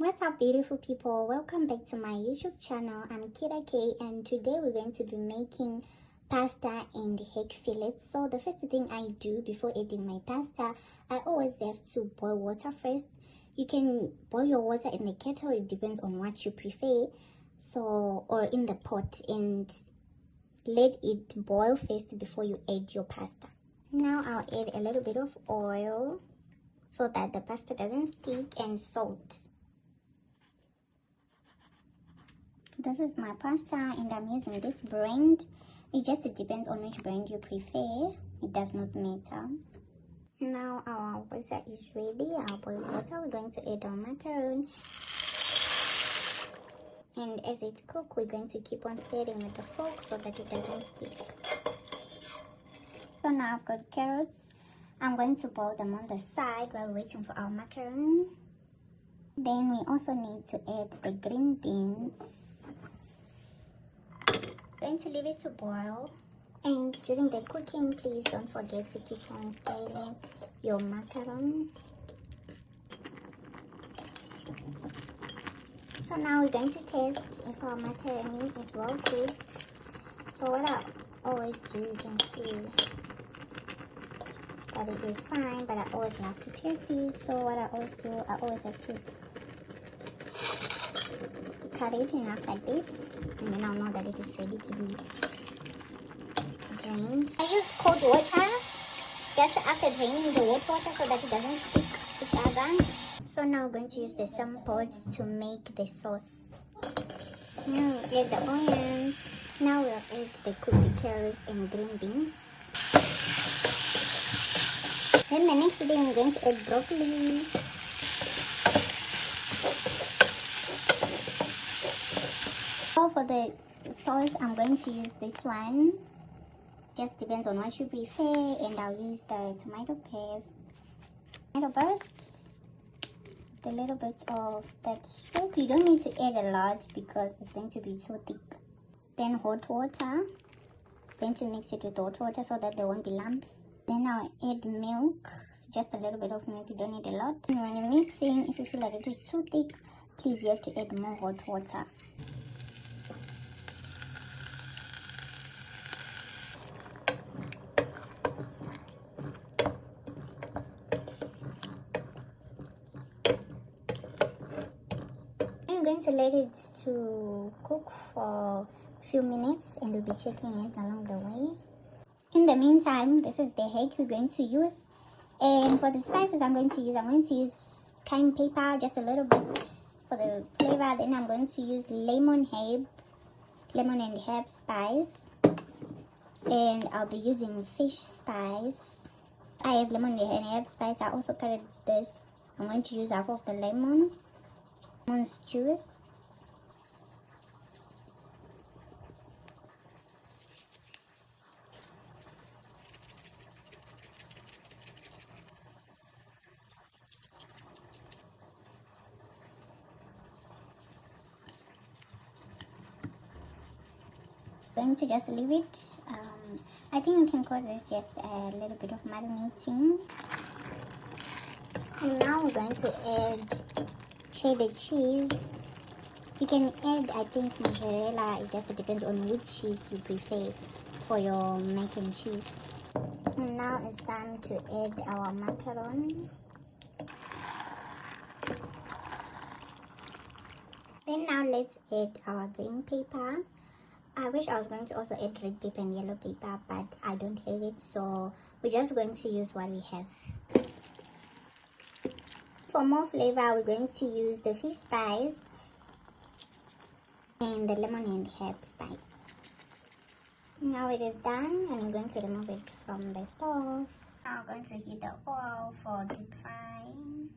What's up, beautiful people? Welcome back to my YouTube channel. I'm Kira K, and today we're going to be making pasta and egg fillets. So the first thing I do before adding my pasta, I always have to boil water first. You can boil your water in the kettle, it depends on what you prefer, or in the pot, and let it boil first before you add your pasta. Now I'll add a little bit of oil so that the pasta doesn't stick, and salt. This is my pasta and I'm using this brand. It just depends on which brand you prefer. It does not matter. Now our water is ready. Our boiled water, we're going to add our macaroni. And as it cooks, we're going to keep on stirring with the fork so that it doesn't stick. So now I've got carrots. I'm going to boil them on the side while waiting for our macaroni. Then we also need to add the green beans. Going to leave it to boil, and during the cooking, please don't forget to keep on stirring your macaroni. So now we're going to test if our macaroni is well cooked. So what I always do, you can see that it is fine, but I always love to test it. So what I always do, I always have to cut it enough like this, and then I'll know that it is ready to be drained. I use cold water just after draining the water so that it doesn't stick each other. So now we're going to use the same pot to make the sauce. Now we'll add the onions. Now we'll add the cooked carrots and green beans. Then the next thing we're going to add broccoli. For the sauce, I'm going to use this one. Just depends on what you prefer, and I'll use the tomato paste, tomato bursts, the little bit of that soup. You don't need to add a lot because it's going to be too thick. Then hot water. I'm going to mix it with hot water so that there won't be lumps. Then I'll add milk, just a little bit of milk. You don't need a lot. And when you're mixing, if you feel like it is too thick, please you have to add more hot water. I'm going to let it to cook for a few minutes, and we'll be checking it along the way. In the meantime, this is the egg we're going to use, and for the spices I'm going to use cayenne pepper, just a little bit for the flavor. Then I'm going to use lemon and herb spice, and I'll be using fish spice. I have lemon and herb spice. I also cut this. I'm going to use half of the lemon's juice. Going to just leave it. I think we can call this just a little bit of marinating. And now we're going to add cheddar cheese. You can add, I think, mozzarella. It just depends on which cheese you prefer for your mac and cheese. And now it's time to add our macaroni. Then now let's add our green pepper. I wish I was going to also add red pepper and yellow pepper, but I don't have it, so we're just going to use what we have. For more flavor, we're going to use the fish spice and the lemon and herb spice. Now it is done, and I'm going to remove it from the stove. Now I'm going to heat the oil for deep frying.